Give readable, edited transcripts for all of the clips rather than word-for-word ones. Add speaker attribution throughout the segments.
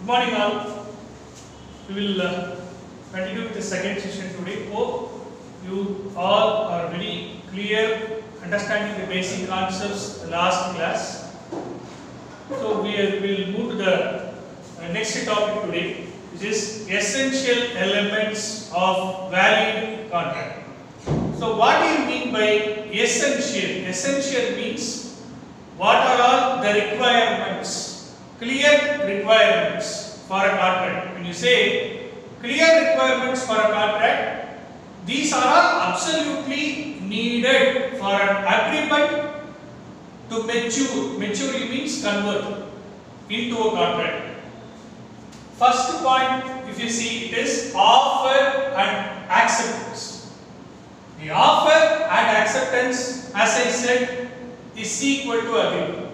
Speaker 1: Good morning all. We will continue with the second session today. Hope you all are very clear understanding the basic concepts the last class. So we will move to the next topic today, which is essential elements of valid contract. So what do you mean by essential? Essential means what are all the requirements, clear requirements for a contract. When you say clear requirements for a contract, these are all absolutely needed for an agreement to mature. Mature means convert into a contract. First point, if you see, it is offer and acceptance. The offer and acceptance, as I said, is equal to agreement.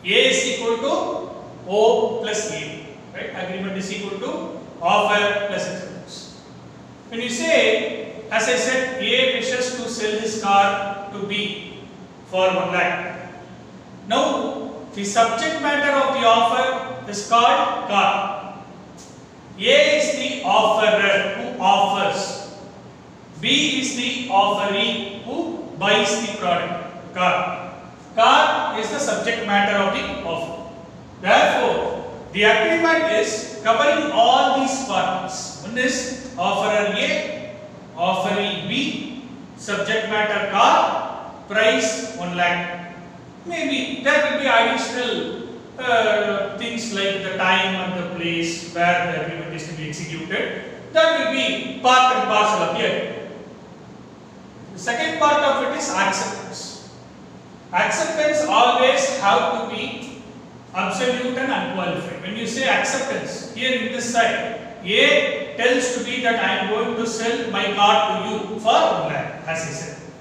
Speaker 1: A is equal to O plus A. Right? Agreement is equal to offer plus acceptance. When you say, as I said, A wishes to sell his car to B for 1 lakh. Now, the subject matter of the offer is called car. A is the offerer who offers. B is the offeree who buys the product, car. Car is the subject matter of the offer. Therefore, the agreement is covering all these parties. One is offerer A, offeree B, subject matter car, price 1 lakh. Maybe there will be additional things like the time and the place where the agreement is to be executed. That will be part and parcel of the agreement. The second part of it is acceptance. Acceptance always have to be absolute and unqualified. When you say acceptance, here in this side, A tells to B that I am going to sell my car to you for 1 lakh, as I said.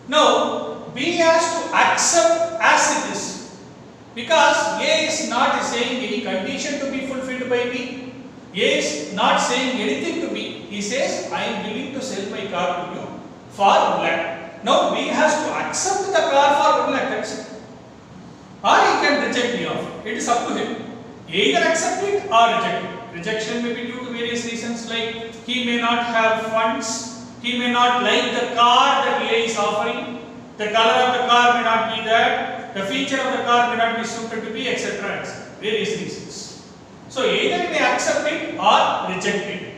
Speaker 1: Now, B has to accept as it is, because A is not saying any condition to be fulfilled by B. A is not saying anything to B. He says, I am willing to sell my car to you for 1 lakh. Now, B has to accept the car for 1 lakh, that's it. Or he can reject the offer. It is up to him. Either accept it or reject it. Rejection may be due to various reasons, like he may not have funds, he may not like the car that A is offering, the color of the car may not be there, the feature of the car may not be suited to be, etc. Various reasons. So either he may accept it or reject it.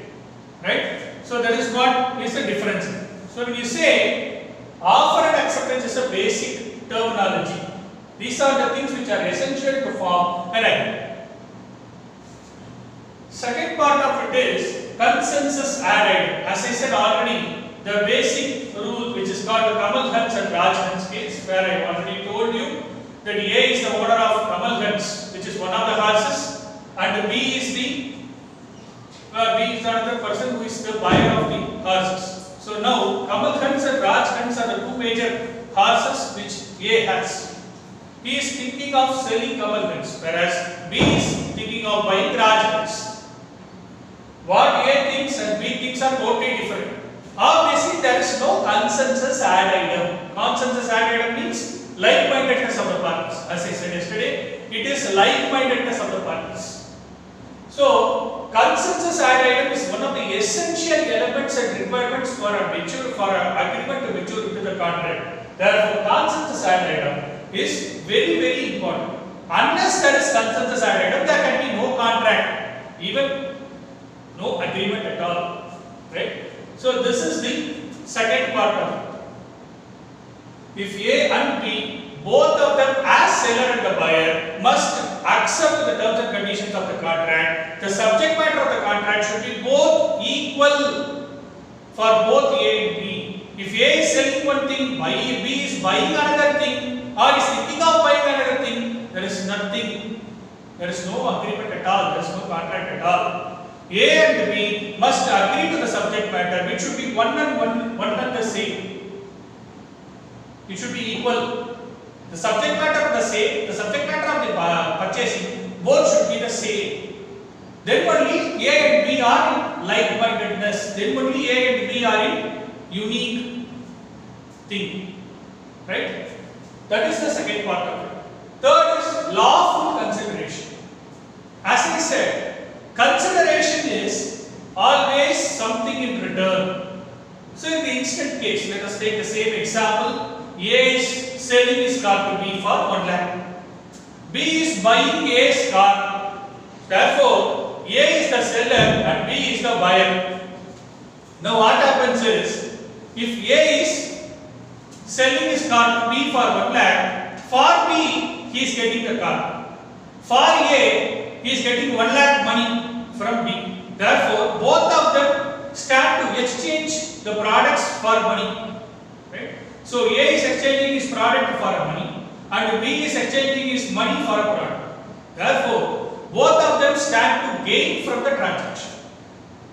Speaker 1: Right? So that is what is the difference. So when you say offer and acceptance is a basic terminology. These are the things which are essential to form an agreement. Second part of it is consensus added. As I said already, the basic rule which is called the Kamal-Hans and Rajhans case, where I already told you that A is the owner of Kamal-Hans, which is one of the horses, and B is another person who is the buyer of the horses. So now Kamal-Hans and Rajhans are the two major horses which A has. He is thinking of selling Kamal-Hans, whereas B is thinking of buying Rajhans. What A thinks and B thinks are totally different. Obviously, there is no consensus ad item. Consensus ad item means like-mindedness of the parties. As I said yesterday, it is like-mindedness of the parties. So, consensus ad item is one of the essential elements and requirements for an agreement to mature into the contract. Therefore, consensus ad item is very, very important. Unless there is consensus ad item, there can be no contract, even no agreement at all. Right? So this is the second part of it. If A and B, both of them as seller and the buyer, must accept the terms and conditions of the contract, the subject matter of the contract should be both equal for both A and B. If A is selling one thing, B is buying another thing, or is thinking of buying another thing, there is nothing, there is no agreement at all, there is no contract at all. A and B must agree to the subject matter, which should be one and the same. It should be equal. The subject matter of the same, the subject matter of the purchasing, both should be the same. Then only A and B are in like-mindedness. Then only A and B are in unique thing. Right? That is the second part of it. Third is lawful consideration. As I said, condition is always something in return. So in the instant case, let us take the same example. A is selling his car to B for 1 lakh. B is buying A's car. Therefore, A is the seller and B is the buyer. Now what happens is, if A is selling his car to B for 1 lakh, for B he is getting the car. For A he is getting 1 lakh money from B. Therefore, both of them stand to exchange the products for money. Right? So A is exchanging his product for money and B is exchanging his money for a product. Therefore, both of them stand to gain from the transaction.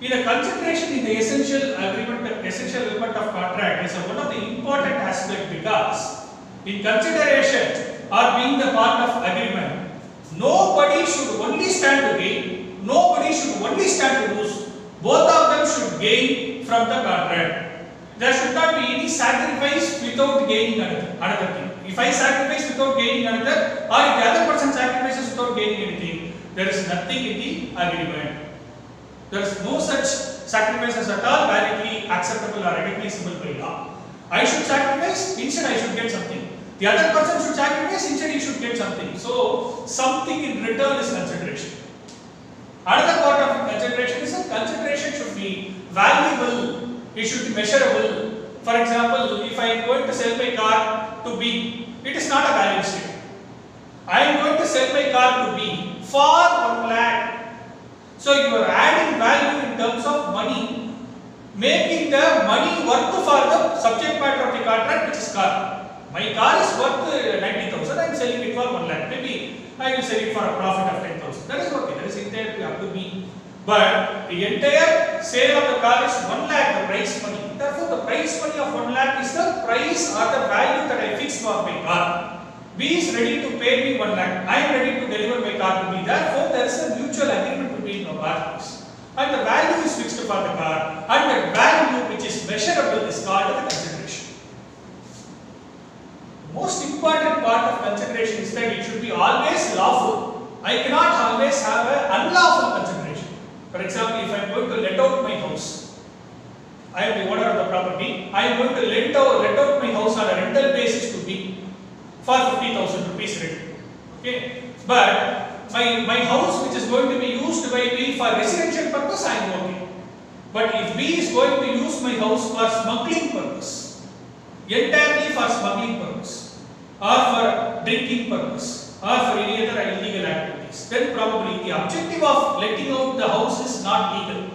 Speaker 1: In a consideration in the essential element of contract is one of the important aspects, because in consideration or being the part of agreement, nobody should only stand to gain, nobody should only stand to lose. Both of them should gain from the contract. There should not be any sacrifice without gaining another thing. If I sacrifice without gaining another, or if the other person sacrifices without gaining anything, there is nothing in the agreement. There is no such sacrifices at all validly acceptable or recognizable by law. I should sacrifice, instead I should get something. The other person should sacrifice, instead he should get something. So, something in return is consideration. Another part of consideration is that consideration should be valuable, it should be measurable. For example, if I am going to sell my car to B, it is not a value statement. I am going to sell my car to B for 1 lakh. So you are adding value in terms of money, making the money worth for the subject matter of the contract, which is car. My car is worth 90,000, I am selling it for 1 lakh. Maybe I will sell it for a profit of 10,000. That is okay, that is entirely up to me. But the entire sale of the car is 1 lakh, the price money. Therefore, the price money of 1 lakh is the price or the value that I fix for my car. B is ready to pay me 1 lakh. I am ready to deliver my car to B. Therefore, there is a mutual agreement between the parties. And the value is fixed for the car. And the value which is measurable is called the consideration. The most important part of consideration is that it should be always lawful. I cannot always have an unlawful consideration. For example, if I am going to let out my house, I am the owner of the property, I am going to let out my house on a rental basis to B for 50,000 rupees rent. Okay, but my house which is going to be used by B for residential purpose, I am okay. But if B is going to use my house for smuggling purpose, entirely for smuggling purpose, or for drinking purpose, or for any other illegal activities, then probably the objective of letting out the house is not legal.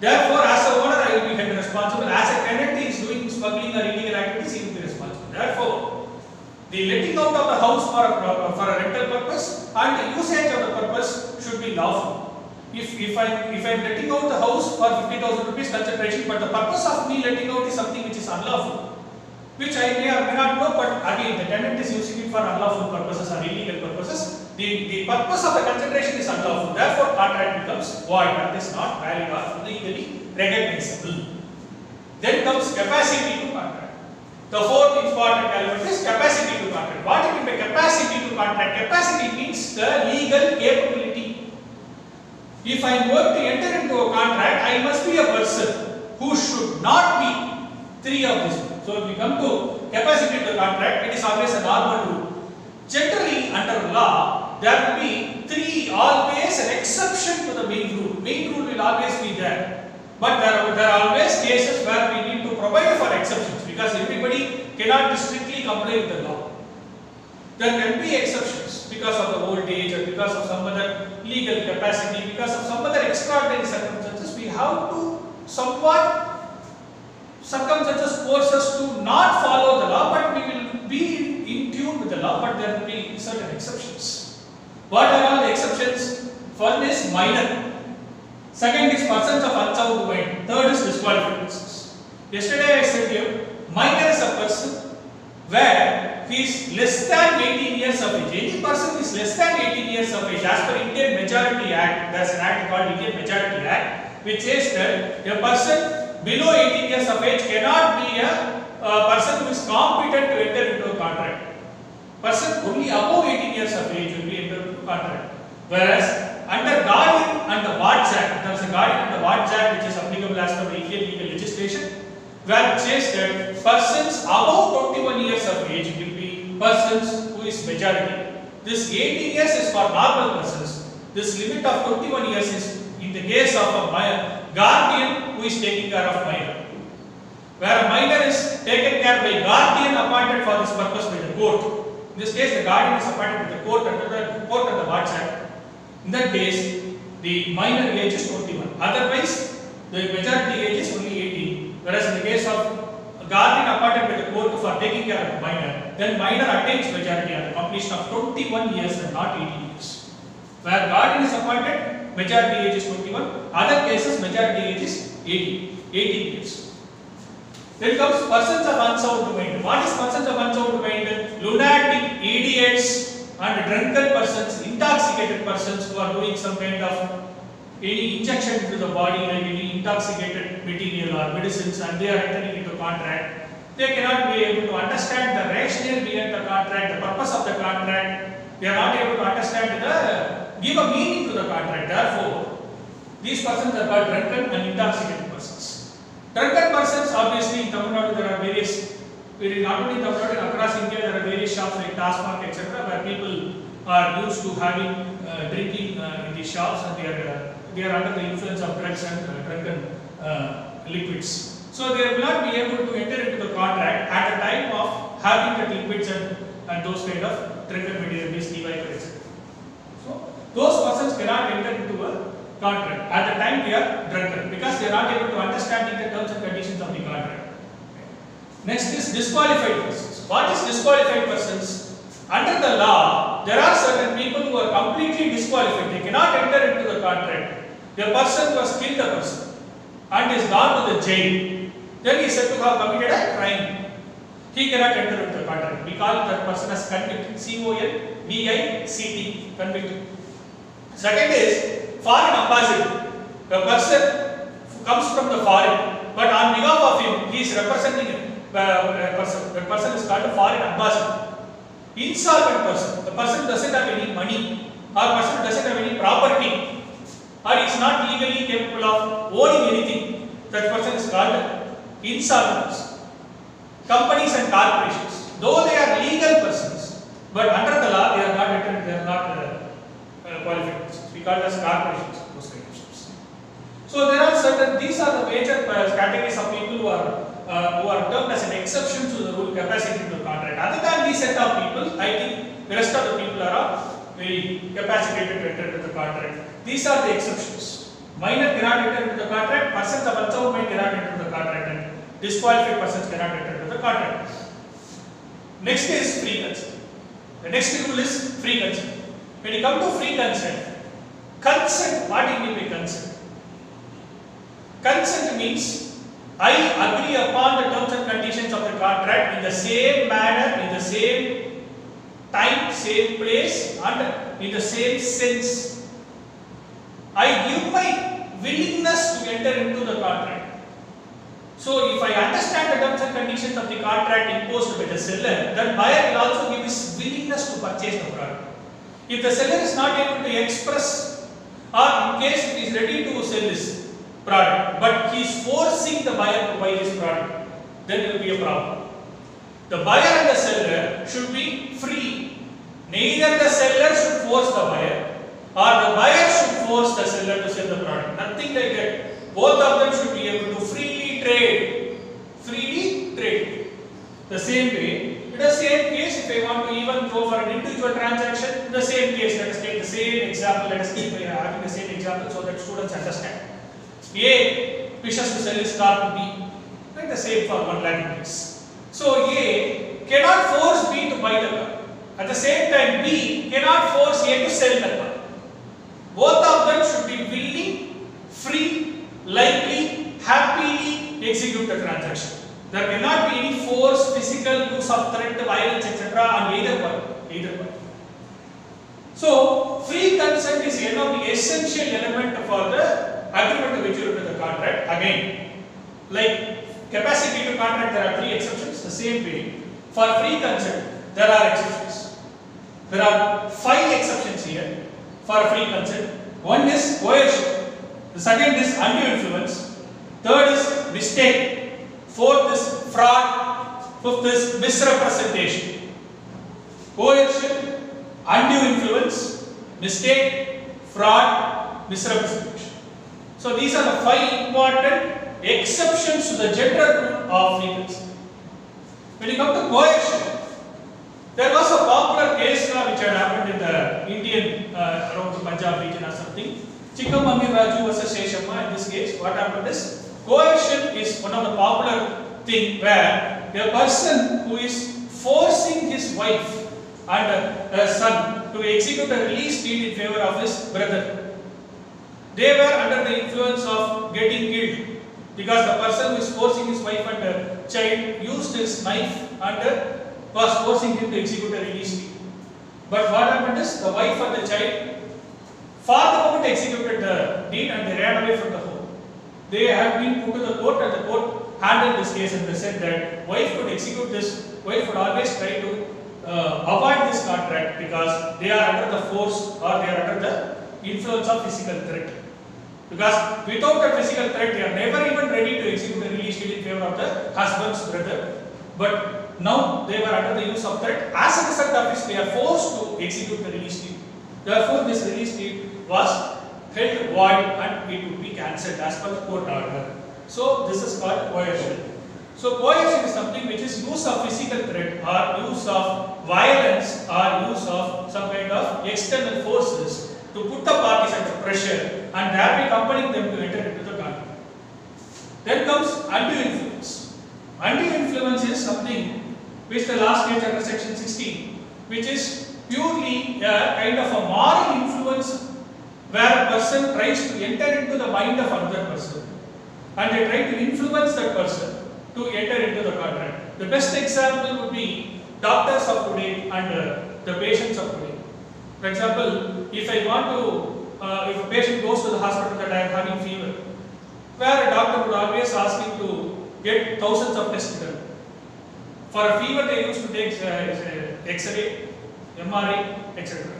Speaker 1: Therefore, as a owner, I will be held responsible. As a tenant is doing smuggling or illegal activities, he will be responsible. Therefore, the letting out of the house for a rental purpose and the usage of the purpose should be lawful. If I am letting out the house for 50,000 rupees consideration, but the purpose of me letting out is something which is unlawful, which I may or may not know, but again the tenant is using it for unlawful purposes or illegal purposes, the purpose of the consideration is unlawful. Therefore, contract becomes void and is not valid or legally recognizable. Then comes capacity to contract. The fourth important element is capacity to contract. What do you mean by capacity to contract? Capacity means the legal capability. If I am going to enter into a contract, I must be a person who should not be three of these. So if we come to capacity to contract, it is always a normal rule. Generally, under law, there will be always an exception to the main rule. Main rule will always be there. But there are always cases where we need to provide for exceptions, because everybody cannot strictly comply with the law. There can be exceptions because of the old age or because of some other legal capacity, because of some other extraordinary circumstances. We have to somewhat circumstances force us to not follow the law, but we will be in tune with the law, but there will be certain exceptions. What are all the exceptions? First is minor. Second is persons of unsound mind. Third is disqualifications. Yesterday I said here, minor is a person where he is less than 18 years of age. Any person is less than 18 years of age, as per Indian Majority Act, there is an act called Indian Majority Act, which says that a person below 18 years of age cannot be a person who is competent to enter into a contract. Person only above 18 years of age will be entered into a contract. Whereas under Guardian and the Wards Act, there is a Guardian and the Watch Act, which is applicable as per the Indian legal legislation, where it says that persons above 21 years of age will be persons who is majority. This 18 years is for normal persons. This limit of 21 years is in the case of a guardian who is taking care of minor. Where a minor is taken care by guardian appointed for this purpose by the court. In this case, the guardian is appointed by the court under the Watch Act. In that case, the minor age is 21. Otherwise, the majority age is only 18. Whereas in the case of a guardian appointed by the court for taking care of the minor, then minor attains majority at the completion of 21 years and not 18 years. Where guardian is appointed, majority age is 21. Other cases, majority age is 18 years. Then comes persons of unsound mind. What is persons of unsound mind? Lunatic, idiots, and drunken persons, intoxicated persons who are doing some kind of any injection into the body, like any intoxicated material or medicines, and they are entering into contract. They cannot be able to understand the rationale behind the contract, the purpose of the contract. They are not able to understand give a meaning to the contract. Therefore, these persons are called drunken and intoxicated persons. Drunken persons, obviously, in Tamil Nadu there are various, not only in Tamil Nadu, across India there are various shops like Tasmark, etc., where people are used to having drinking in these shops, and they are under the influence of drugs and drunken liquids. So they will not be able to enter into the contract at the time of having the liquids and those kind of drunken material, etc. So those persons cannot enter into a contract at the time they are drunken, because they are not able to understand the terms and conditions of the contract. Next is disqualified persons. What is disqualified persons? Under the law, there are certain people who are completely disqualified. They cannot enter into the contract. The person who has killed a person and is gone to the jail, then he is said to have committed a crime. He cannot enter into the contract. We call that person as convicted. C-O-N-V-I-C-T, convicted. Second is foreign ambassador. The person who comes from the foreign, but on behalf of him, he is representing a person. The person is called a foreign ambassador. Insolvent person. The person doesn't have any money, or person doesn't have any property, or is not legally capable of owning anything. That person is called insolvent person. Companies and corporations, though they are legal persons, but under the law they are not entered, they are not qualified persons. We call it as corporations, those kind of stuff. So there are certain, these are the major categories of people who are termed as an exception to the rule capacity to the contract. Other than these set of people, I think the rest of the people are very capacitated to enter into the contract. These are the exceptions. Minor cannot enter into the contract, persons of unsound mind cannot enter into the contract, and disqualified persons cannot enter into the contract. Next is free consent. The next rule is free consent. When you come to free consent, what do you mean by consent? Consent means I agree upon the terms and conditions of the contract in the same manner, in the same time, same place, and in the same sense. I give my willingness to enter into the contract. So, if I understand the terms and conditions of the contract imposed by the seller, then buyer will also give his willingness to purchase the product. If the seller is not able to express, or in case he is ready to sell this product, but he is forcing the buyer to buy this product, then there will be a problem. The buyer and the seller should be free. Neither the seller should force the buyer, or the buyer should force the seller to sell the product. Nothing like that. Both of them should be able to freely trade. Freely trade. The same way, in the same case, if I want to even go for an individual transaction, in the same case, let us take the same example. Let us keep having the same example so that students understand. A wishes to sell his car to B. Like the same for 1 lakh rupees. So A cannot force B to buy the car. At the same time, B cannot force A to sell the car. Both of them should be willing, free, likely, happily execute the transaction. There cannot be any force, physical use of threat, violence, etc. on either one. So, free consent is one of the essential element for the agreement to venture into the contract. Again, like capacity to contract, there are 3 exceptions. The same way, for free consent, there are exceptions. There are 5 exceptions here for free consent. One is coercion. The second is undue influence. Third is mistake. Fourth is fraud. Fifth is misrepresentation. Coercion, undue influence, mistake, fraud, misrepresentation. So these are the 5 important exceptions to the general rule of legals. When you come to coercion, there was a popular case law which had happened in the Indian around the Punjab region or something. Chikkamammi Raju versus Sheshamma. In this case, what happened is coercion is one of the popular thing where a person who is forcing his wife and a son to execute a release deed in favor of his brother. They were under the influence of getting killed because the person who is forcing his wife and a child used his knife and was forcing him to execute a release deed. But what happened is the wife and the child fought the moment executed the deed and they ran away from the home. They have been put to the court and the court handled this case and they said that wife could execute this, wife would always try to avoid this contract because they are under the force or they are under the influence of physical threat. Because without a physical threat, they are never even ready to execute a release deed in favor of the husband's brother. But now they were under the use of threat. As a result of this, they are forced to execute the release deed. Therefore, this release deed was held void and it would be cancelled as per the court order. So this is called coercion. So coercion is something which is use of physical threat or use of violence or use of some kind of external forces to put the parties under pressure and thereby compelling them to enter into the contract. Then comes undue influence. Undue influence is something which the law states under section 16, which is purely a kind of a moral influence where a person tries to enter into the mind of another person and they try to influence that person to enter into the contract. The best example would be doctors of today and the patients of today. For example, if I want to, if a patient goes to the hospital that I am having fever, where a doctor would always ask him to get thousands of tests done. For a fever, they used to take X-ray, MRI, etc.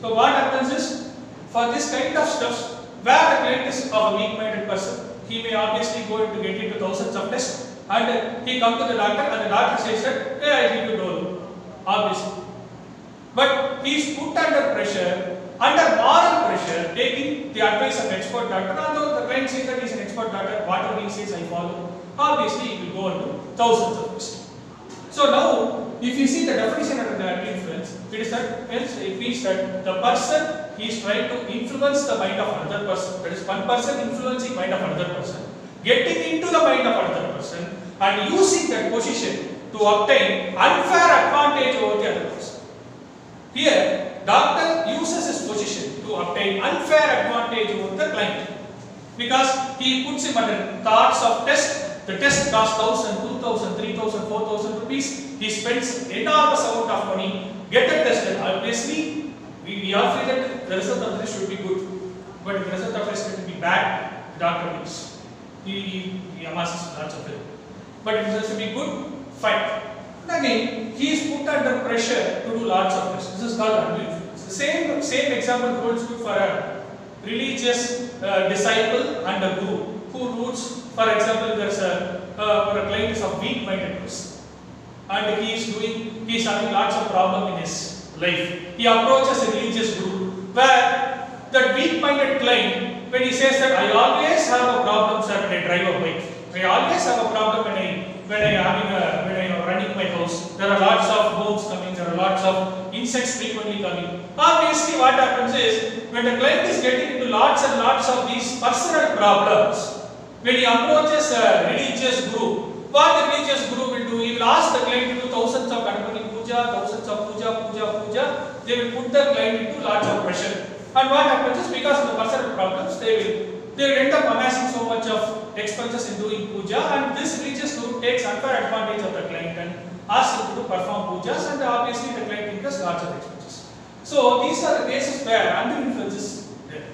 Speaker 1: So what happens is, for this kind of stuff, where the client is of a weak-minded person, he may obviously go into get into thousands of tests, and he comes to the doctor, and the doctor says that, hey, I give you dose, obviously. But he is put under pressure, under moral pressure, taking the advice of expert doctor. Although the client says that he is an expert doctor, whatever he says I follow, obviously he will go into thousands of tests. So now, if you see the definition under the influence, it means that the person is trying to influence the mind of another person. That is, one person influencing mind of another person, getting into the mind of another person, and using that position to obtain unfair advantage over the other person. Here, doctor uses his position to obtain unfair advantage over the client because he puts him under thoughts of test. The test costs 1,000, 2,000, 3,000, 4,000 rupees. He spends enormous amount of money, get the test done. Obviously, we all feel that the result of this should be good, but if the result of this should be bad, the doctor wins. He amasses lots of it. But if it should be good, fine. And again, he is put under pressure to do lots of tests. This is called undue influence. The same example holds good for a religious disciple and a guru who roots. For example, there is for a client is a weak-minded person, and he is having lots of problem in his life. He approaches a religious guru where that weak-minded client, when he says that I always have a problem, sir, when I drive a bike. I always have a problem when I am running my house. There are lots of bugs coming. There are lots of insects frequently coming. Obviously, what happens is when the client is getting into lots and lots of these personal problems, when he approaches a religious guru, what the religious guru will do? He will ask the client to do thousands of Ganpati puja, thousands of puja. They will put the client into lots of pressure. And what happens is because of the personal problems, they will end up amassing so much of expenses in doing puja, and this religious guru takes unfair advantage of the client and asks him to perform pujas, and obviously the client incurs lots of expenses. So these are the cases where undue influence is there.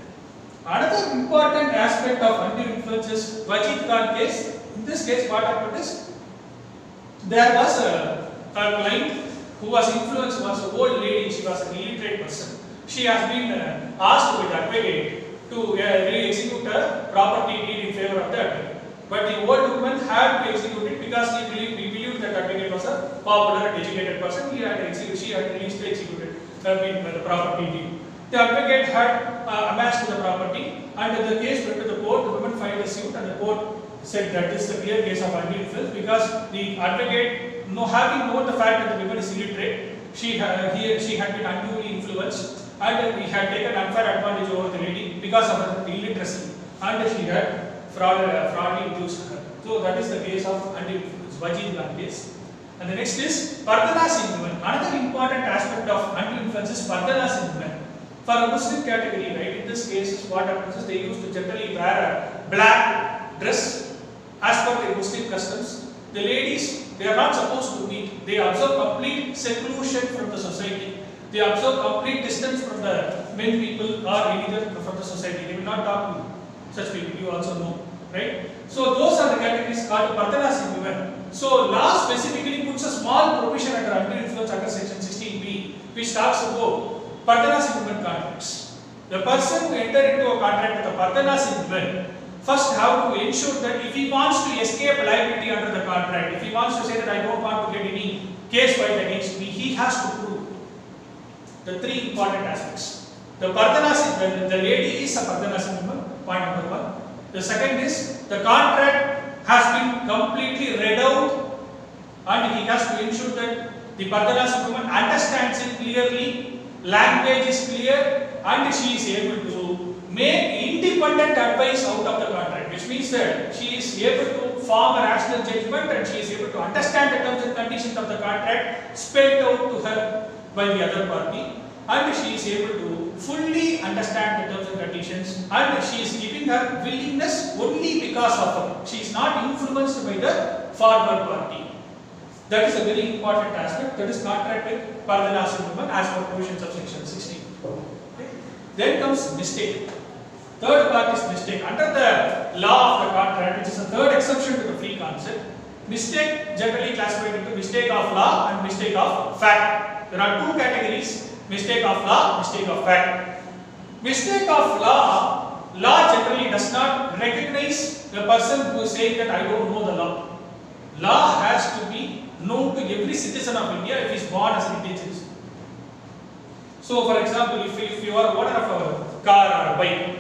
Speaker 1: Another important aspect of undue influence is Vajid Khan case. In this case, what happened is there was a client who was influenced, was an old lady, she was an illiterate person. She has been asked with advocate to execute a property deed in favor of the advocate. But the old woman had to execute it because we believed that advocate was a popular and educated person. She had released to execute it, the property deed. The advocate had amassed the property, and the case went to the court. The woman filed a suit, and the court said that this is a clear case of undue influence because the advocate, having known the fact that the woman is illiterate, she had been unduly influenced, and he had taken unfair advantage over the lady because of her illiteracy, and she had fraudulently induced her. So that is the case of undue influence, Vajidlan case. And the next is Pardanas in women. Another important aspect of undue influence is Pardanas in women. For a Muslim category, right, in this case, what happens is they used to generally wear a black dress as per their Muslim customs. The ladies, they are not supposed to meet. They observe complete seclusion from the society. They observe complete distance from the men people or anything from the society. They will not talk to such people, you also know, right? So those are the categories called Pardanas in women. So law specifically puts a small provision under undue influence under section 16b, which talks about Pardanas in women contracts. The person who enter into a contract with a Pardanas in women first have to ensure that if he wants to escape liability under the contract, if he wants to say that I don't want to get any case filed against me, he has to prove the three important aspects. The Pardanas in women, the lady is a Pardanas in women, point number one. The second is the contract has been completely read out, and he has to ensure that the Pardanas in women understands it clearly, language is clear, and she is able to make independent advice out of the contract, which means that she is able to form a rational judgment and she is able to understand the terms and conditions of the contract spelled out to her by the other party, and she is able to fully understand the terms and conditions, and she is giving her willingness only because of her. She is not influenced by the former party. That is a very important aspect. That is contract with Pardanas in women as per provisions of section 16. Okay. Then comes mistake. Third part is mistake. Under the law of the contract, which is a third exception to the free concept, mistake generally classified into mistake of law and mistake of fact. There are two categories: mistake of law, mistake of fact. Mistake of law generally does not recognize the person who is saying that I don't know the law. Law has to be known to every citizen of India if he is born as an Indian citizen. So, for example, if you are owner of a car or a bike,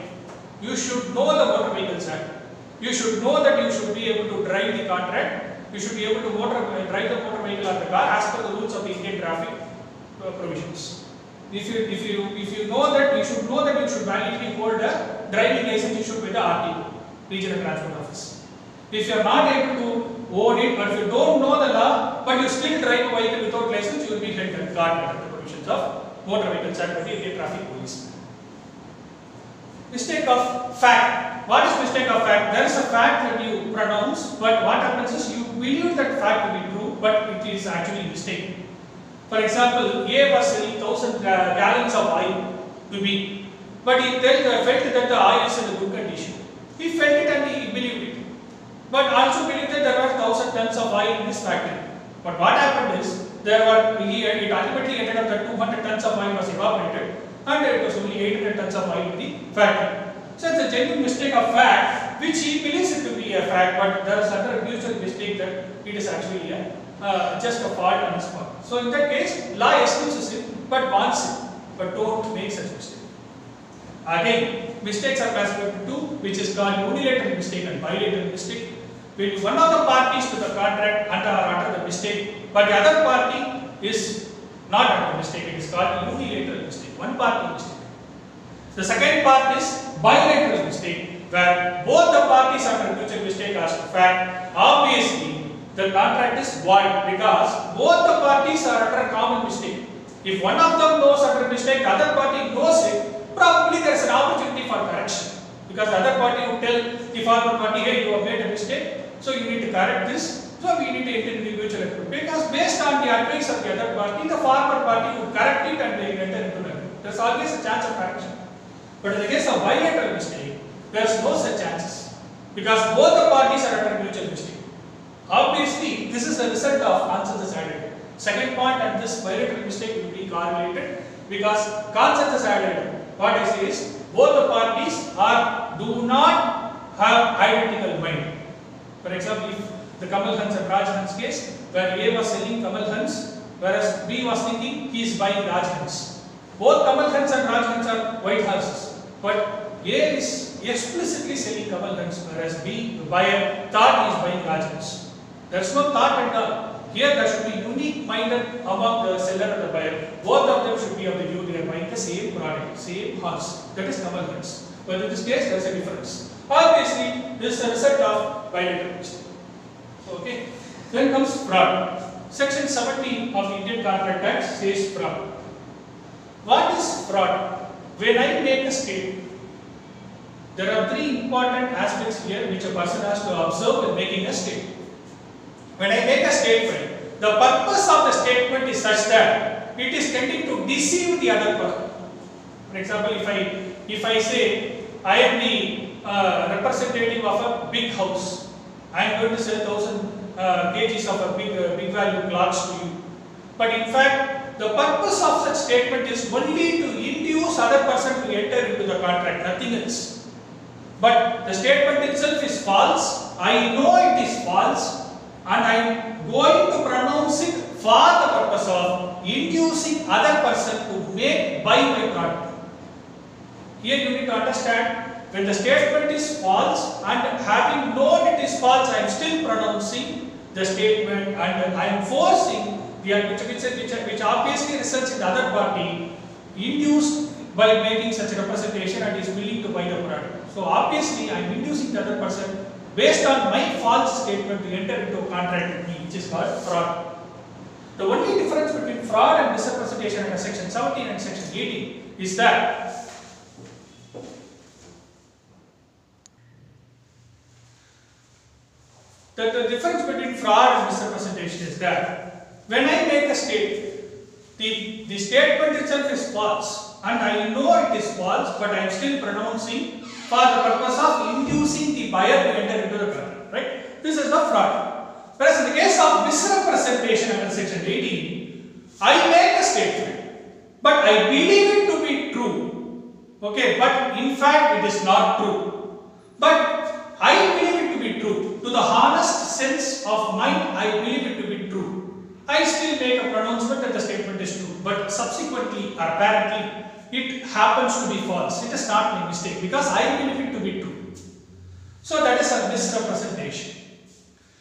Speaker 1: you should know the Motor Vehicles Act. You should know that you should be able to drive the contract. You should be able to drive the motor vehicle or the car as per the rules of the Indian traffic provisions. If you know that, you should know that you should validly hold a driving license issued by the RTO, Regional Transport Office. If you are not able to own it, or if you don't know the law, but you still drive a vehicle without license, you will be held and guarded under the provisions of Motor Vehicles Act by the Indian Traffic Police. Mistake of fact. What is mistake of fact? There is a fact that you pronounce, but what happens is you believe that fact to be true, but it is actually mistake. For example, A was selling 1000 gallons of oil to B, but he felt that the oil is in a good condition. He felt it and he believed it, but also believed that there were 1000 tons of oil in this factory. But what happened is, it ultimately ended up that 200 tons of oil was evaporated, and it was only 800 tons of oil in the factory. So it's a genuine mistake of fact, which he believes it to be a fact, but there is another mutual mistake that it is actually just a fault on his part. So in that case, law excuses it, but wants it, but don't make such mistake. Again, mistakes are classified into two, which is called unilateral mistake and bilateral mistake. When one of the parties to the contract under the mistake, but the other party is not under the mistake, it is called unilateral mistake, one party mistake. The second part is bilateral mistake, where both the parties under mutual mistake as to fact. Obviously, the contract is void because both the parties are under a common mistake. If one of them knows under mistake, the other party knows it, probably there is an opportunity for correction, because the other party would tell the former party, hey, you have made a mistake, so you need to correct this, so we need to enter into mutual agreement. Because based on the advice of the other party, the former party would correct it and they enter into agreement. There is always a chance of correction. But in the case of bilateral mistake, there is no such chances, because both the parties are under mutual mistake. Obviously, this is the result of consensus added. Second point, and this bilateral mistake will be correlated, because consensus added, what I say is, both the parties do not example, if the Kamal Hans and Raj Hans case, where A was selling Kamal Hans, whereas B was thinking he is buying Raj Hans. Both Kamal Hans and Raj Hans are white horses, but A is explicitly selling Kamal Hans, whereas B, the buyer, thought he is buying Raj Hans. There is no thought at all. Here there should be unique minded among the seller and the buyer. Both of them should be of the view they are buying the same product, same horse. That is Kamal Hans. But in this case there is a difference. Obviously, this is a result of bilateral mistake. Okay. Then comes fraud. Section 17 of the Indian Contract Act says fraud. What is fraud? When I make a statement, there are three important aspects here which a person has to observe when making a statement. When I make a statement, the purpose of the statement is such that it is tending to deceive the other person. For example, if I say I am the representative of a big house, I am going to sell 1,000 kgs of a big value clothes to you. But in fact, the purpose of such statement is only to induce other person to enter into the contract, nothing else. But the statement itself is false. I know it is false. And I am going to pronounce it for the purpose of inducing other person to buy my product. Here you need to understand, when the statement is false and having known it is false, I am still pronouncing the statement and I am forcing which obviously results in the other party induced by making such a representation and is willing to buy the product. So obviously I am inducing the other person based on my false statement to enter into a contract with me, which is called fraud. The only difference between fraud and misrepresentation under section 17 and section 18 is that the difference between fraud and misrepresentation is that when I make a statement, the statement itself is false and I know it is false, but I am still pronouncing for the purpose of inducing the buyer to enter into the contract, right? This is the fraud. Whereas in the case of misrepresentation under section 18, I make a statement, but I believe it to be true, okay, but in fact it is not true. But I believe it to be true. To the honest sense of mind, I believe it to be true. I still make a pronouncement that the statement is true, but subsequently, apparently, it happens to be false. It is not my mistake because I believe it to be true. So that is a misrepresentation.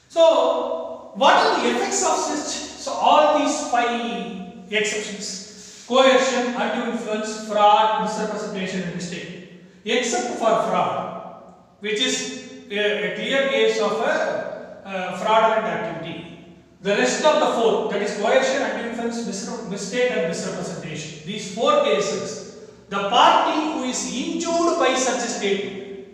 Speaker 1: So what are the effects of such? So all these 5 exceptions: coercion, undue influence, fraud, misrepresentation and mistake. Except for fraud, which is a clear case of a fraudulent activity. The rest of the 4, that is coercion, undue influence, mistake and misrepresentation. These 4 cases, the party who is injured by such a statement.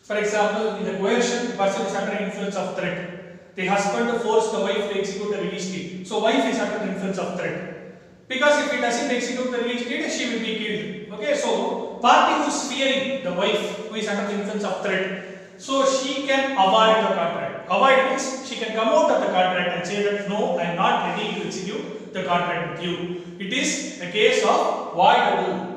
Speaker 1: For example, in the coercion, the person is under influence of threat. The husband forced the wife to execute the release deed. So wife is under the influence of threat. Because if he doesn't execute the release deed, she will be killed. Okay, so party who is fearing the wife who is under the influence of threat. So she can avoid the contract. Avoid means she can come out of the contract and say that no, I am not ready to execute the contract with you. It is a case of voidable.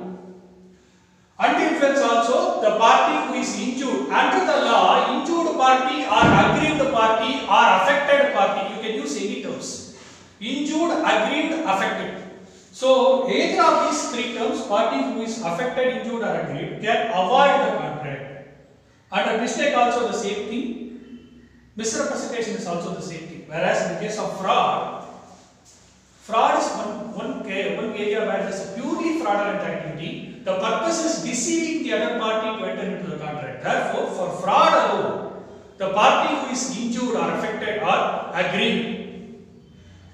Speaker 1: Undue influence also, the party who is injured. Under the law, injured party or aggrieved party or affected party, you can use any terms. Injured, aggrieved, affected. So either of these 3 terms, party who is affected, injured or aggrieved can avoid the contract. Under mistake also the same thing. Misrepresentation is also the same thing. Whereas in the case of fraud is one area where there is a purely fraudulent activity. The purpose is deceiving the other party to enter into the contract. Therefore, for fraud alone, the party who is injured or affected or aggrieved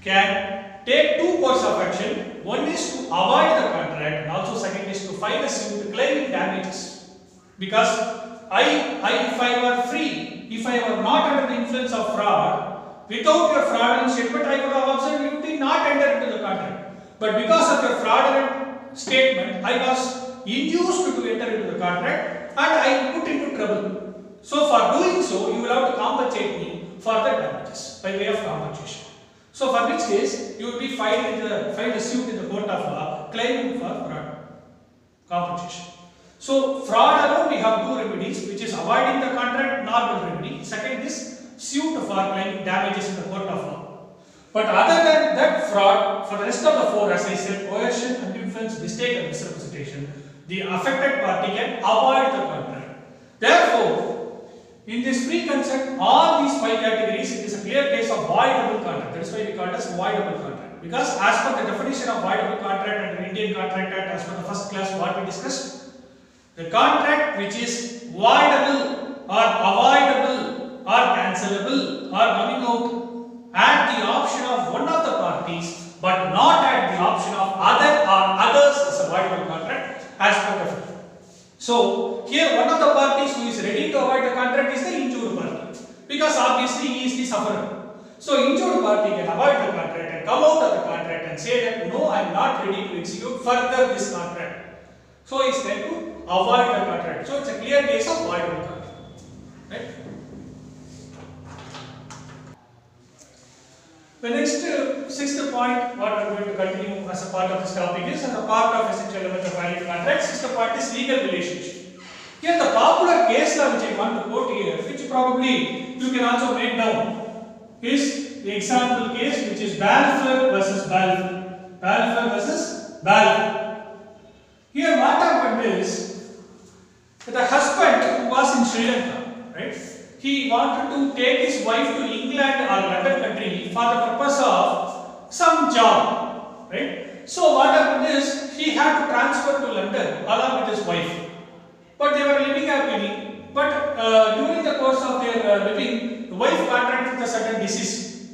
Speaker 1: can take 2 courses of action. One is to avoid the contract and also second is to file a suit claiming damages. Because if I were free, if I were not under the influence of fraud, without your fraudulent statement, I would have absolutely not entered into the contract. But because of your fraudulent statement, I was induced to enter into the contract and I am put into trouble. So for doing so, you will have to compensate me for the damages by way of compensation. So for which case, you will be filed a suit in the court of law claiming for fraud compensation. So fraud alone we have 2 remedies, which is avoiding the contract, normal remedy. Second is suit But other than that fraud, for the rest of the four, as I said, coercion, influence, mistake and misrepresentation, the affected party can avoid the contract. Therefore, in this free consent, all these five categories, it is a clear case of voidable contract. That is why we call it as voidable contract. Because as per the definition of voidable contract under Indian Contract Act, as per the first class what we discussed, the contract which is voidable or avoidable or cancelable or coming out at the option of one of the parties but not at the option of other or others is a voidable contract as per definition. So here one of the parties who is ready to avoid the contract is the injured party, because obviously he is the sufferer. So injured party can avoid the contract and come out of the contract and say that no, I am not ready to execute further this contract. So he is trying to avoid the contract. So it's a clear case of voidable contract. Right? The next sixth point, what we are going to continue as a part of this topic is as a part of essential element of valid contract. Sixth point is legal relationship. Here the popular case law which I want to quote here, which probably you can also make down, is the example case which is Balfour versus Balfour. Balfour versus Balfour. Here what happened is that the husband who was in Sri Lanka, right? He wanted to take his wife to England or London country for the purpose of some job, right? So what happened is he had to transfer to London along with his wife, but they were living happily. But during the course of their living, the wife contracted a certain disease.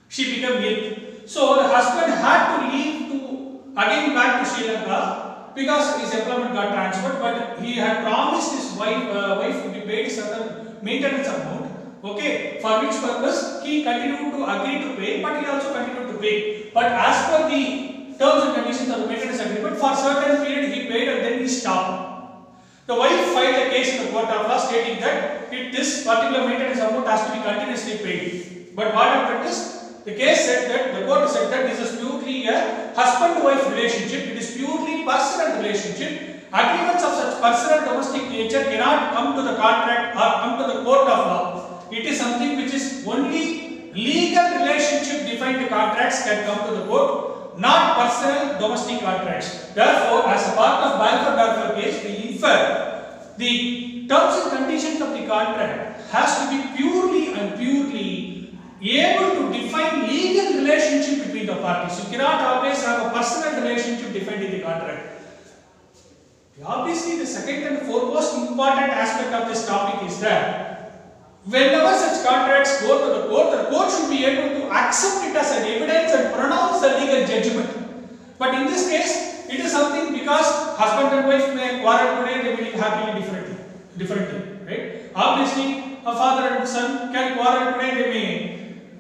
Speaker 1: She became ill. So the husband had to leave to again back to Sri Lanka because his employment got transferred. But he had promised his wife to be paid certain maintenance amount, okay, for which purpose he continued to agree to pay, but he also continued to pay. But as per the terms and conditions of the maintenance agreement, for certain period he paid and then he stopped. The wife filed a case in the court of law stating that this particular maintenance amount has to be continuously paid. But what happened is, the case said that, the court said that this is purely a husband-wife relationship, it is purely personal relationship. Agreements of such personal domestic nature cannot come to the contract or come to the court of law. It is something which is only legal relationship defined contracts can come to the court, not personal domestic contracts. Therefore, as a part of Balfour case, we infer the terms and conditions of the contract has to be purely and purely able to define legal relationship between the parties. You cannot always have a personal relationship defined in the contract. Obviously, the second and foremost important aspect of this topic is that whenever such contracts go to the court should be able to accept it as an evidence and pronounce the legal judgment. But in this case, it is something because husband and wife may quarrel today, they will live happily differently, right? Obviously, a father and son can quarrel today, they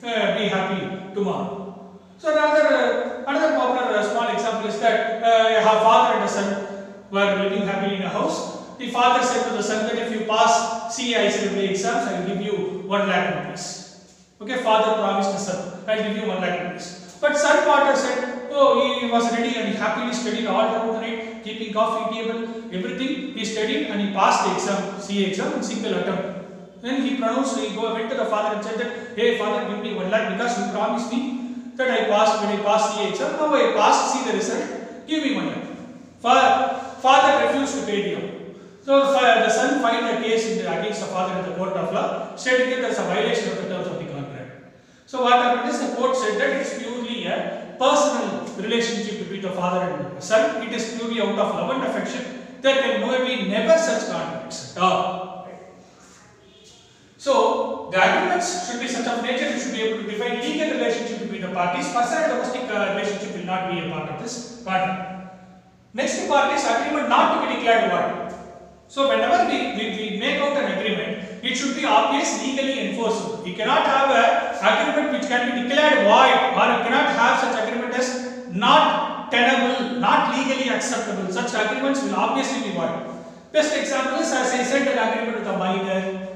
Speaker 1: may be happy tomorrow. So another popular small example is that a father and a son were living happily in a house. The father said to the son that if you pass CICW exams, I will give you 1 lakh rupees. Okay, father promised the son, I will give you 1 lakh rupees. But son father said, oh, he was ready and he happily studied all throughout the night, keeping coffee table, everything. He studied and he passed the exam, CA exam in single attempt. Then he pronounced, went to the father and said that, hey father, give me 1 lakh because you promised me that I passed when I passed CA exam. Now I passed, see the result, give me 1 lakh. Father refused to pay the amount. So the son filed a case against the father in the court of law, stating that there is a violation of the terms of the contract. So what happened is the court said that it is purely a personal relationship between the father and the son. It is purely out of love and affection. There can be never such contracts at all. So the agreements should be such of nature, you should be able to define legal relationship between the parties. Personal domestic relationship will not be a part of this contract. Next part is agreement not to be declared void. So whenever we make out an agreement, it should be obvious legally enforceable. You cannot have an agreement which can be declared void, or you cannot have such agreement as not tenable, not legally acceptable. Such agreements will obviously be void. Best example is, as I said, an agreement with a minor,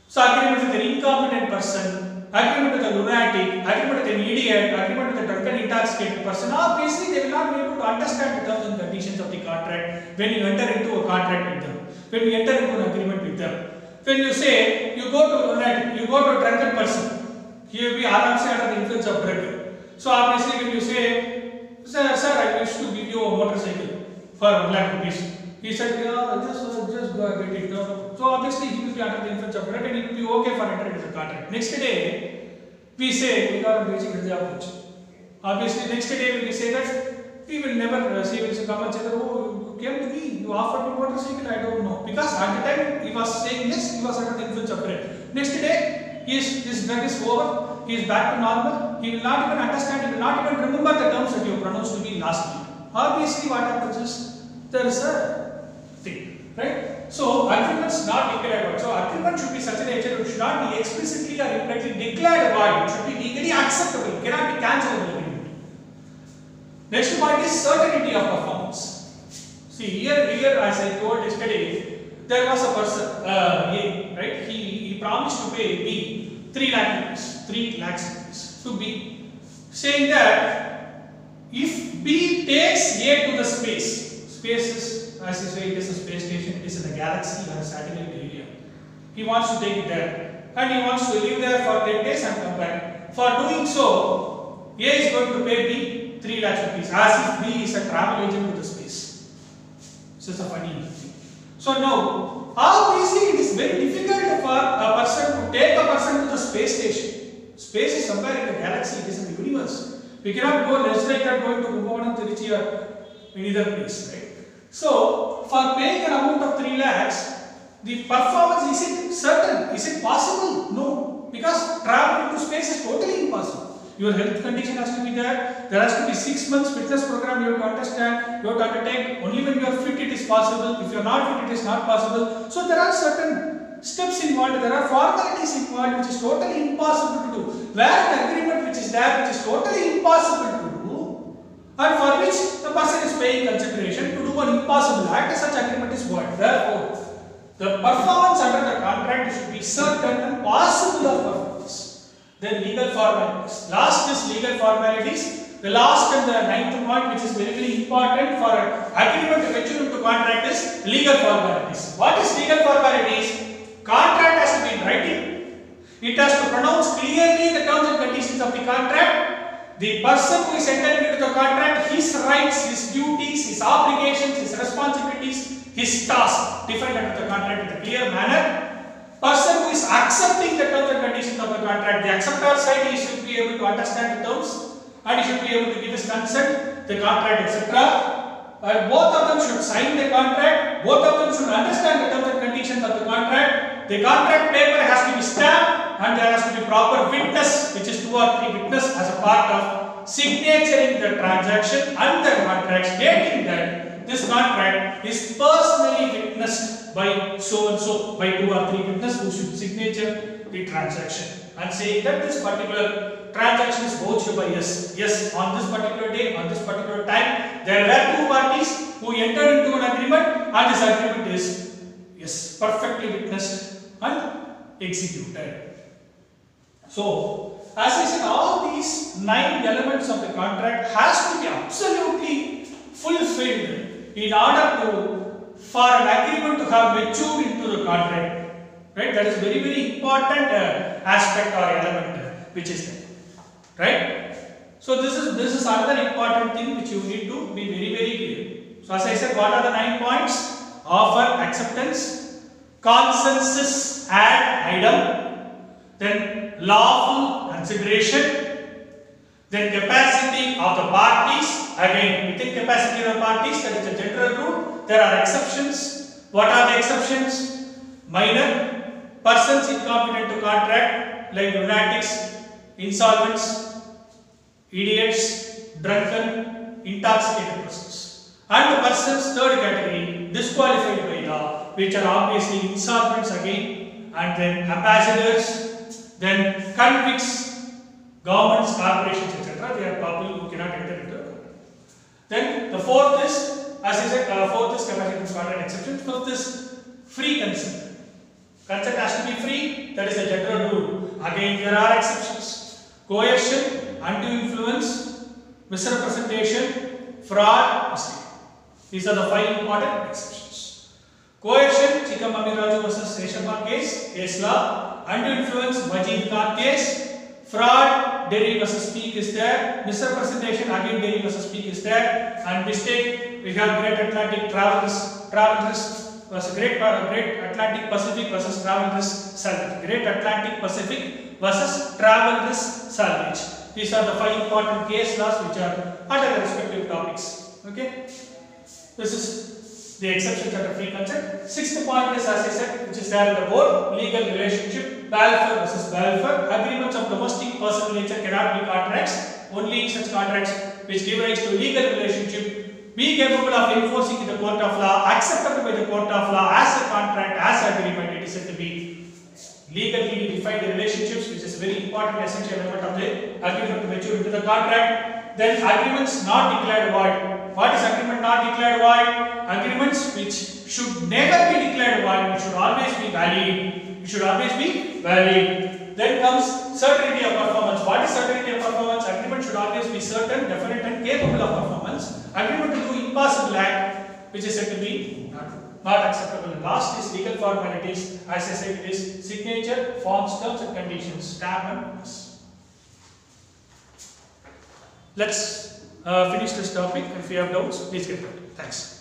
Speaker 1: so agreement with an incompetent person, agreement with a lunatic, agreement with an idiot, agreement with a drunken intoxicated person. Obviously, they will not be able to understand the terms and conditions of the contract when you enter into a contract with them, when you enter into an agreement with them. When you say, you go to a lunatic, you go to a drunken person, he will be under the influence of drug. So obviously when you say, sir, I wish to give you a motorcycle for 1 lakh rupees. He said, yeah, just go and get it. So obviously he will be under the influence of credit and it will be okay for entering into the contract. Next day, we say, we got a basic approach. Obviously next day we say that we will never say, we will come and say that, oh, you came to me, you offered me motorcycle, I don't know. Because at the time he was saying yes, he was under the influence of credit. Next day, his drug is over, he is back to normal, he will not even understand, he will not even remember the terms that you pronounced to me last week. Obviously what happens is, there is a thing, right? So agreements not declared void. So agreement should be such a nature, it should not be explicitly or implicitly declared void. It should be legally acceptable, it cannot be cancelable agreement. Next point is certainty of performance. See here as I told yesterday, there was a person A, right? He promised to pay B 3 lakhs rupees to B, saying that if B takes A to the space is, as you say, it is a space station, it is in a galaxy or a satellite area. He wants to take it there and he wants to live there for 10 days and come back. For doing so, A is going to pay B 3 lakhs rupees as if B is a travel agent to the space. This is a funny thing. So now, obviously it is very difficult for a person to take a person to the space station. Space is somewhere in the galaxy, it is in the universe. We cannot go less like that going to Kumbakonam, Tiruchi or any other place, right? So, for paying an amount of 3 lakhs, the performance, is it certain? Is it possible? No. Because traveling to space is totally impossible. Your health condition has to be there. There has to be 6 months fitness program you have to understand. You have to undertake. Only when you are fit it is possible. If you are not fit it is not possible. So, there are certain steps involved. There are formalities involved which is totally impossible to do. Where the agreement which is there which is totally impossible to do, and for which the person is paying consideration to do an impossible act, such agreement is void. Therefore, the performance under the contract should be certain and possible of performance. Then legal formalities. Last is legal formalities. The last and the ninth point, which is very, very important for an agreement to venture into contract, is legal formalities. What is legal formalities? Contract has to be in writing. It has to pronounce clearly the terms and conditions of the contract. The person who is entering into the contract, his rights, his duties, his obligations, his responsibilities, his tasks defined under the contract in a clear manner. Person who is accepting the terms and conditions of the contract, the acceptor side, he should be able to understand the terms and he should be able to give his consent, the contract, etc. And both of them should sign the contract, both of them should understand the terms and conditions of the contract. The contract paper has to be stamped and there has to be proper witness, which is 2 or 3 witnesses as a part of signaturing the transaction and the contract, stating that this contract is personally witnessed by so and so, by 2 or 3 witnesses who should signature the transaction and saying that this particular transaction is vouched by us. Yes, on this particular day, on this particular time, there were 2 parties who entered into an agreement and this agreement is, yes, perfectly witnessed and executed. So, as I said, all these 9 elements of the contract has to be absolutely fulfilled in order for an agreement to have matured into the contract. Right? That is very, very important aspect or element which is there. Right? So, this is another important thing which you need to be very, very clear. So, as I said, what are the 9 points? Offer, acceptance, consensus ad idem, then lawful consideration, then capacity of the parties. Again, within capacity of the parties, that is a general rule. There are exceptions. What are the exceptions? Minor, persons incompetent to contract, like lunatics, insolvents, idiots, drunken, intoxicated persons. And the persons, third category, disqualified by law, which are obviously insolvents again, and then ambassadors, then convicts, governments, corporations, etc. They are people who cannot enter into the contract. Then the fourth is, as I said, fourth is capacity to contract exception. Fifth is free consent. Consent has to be free, that is a general rule. Again, there are exceptions. Coercion, undue influence, misrepresentation, fraud, mistake. These are the 5 important exceptions. Coercion, Chikam Amiraju versus Seshamma case law. Undue influence, Majid Khan case. fraud, derive versus speak is there. Misrepresentation, again derive versus speak is there. And mistake, we have Great Atlantic travel risk versus Great Atlantic Pacific versus travel risk salvage. Great Atlantic Pacific versus travel risk salvage. These are the 5 important case laws which are under the respective topics. Okay. This is the exceptions under free consent. Sixth point is, as I said, which is there in the board, legal relationship, Balfour versus Balfour. Agreements of domestic personal nature cannot be contracts. Only such contracts which give rise to legal relationship, be capable of enforcing in the court of law, acceptable by the court of law as a contract, as agreement. It is said to be legally defined relationships, which is a very important essential element of the agreement to mature into the contract. Then agreements not declared void. What is agreement not declared void? Agreements which should never be declared void, which should always be valid. It should always be valid. Then comes certainty of performance. What is certainty of performance? Agreement should always be certain, definite and capable of performance. Agreement to do impossible act, which is said to be not acceptable. And last is legal formalities. As I said, it is signature, forms, terms and conditions, stamp and press. Let's finish this topic. If you have doubts, please get back. Thanks.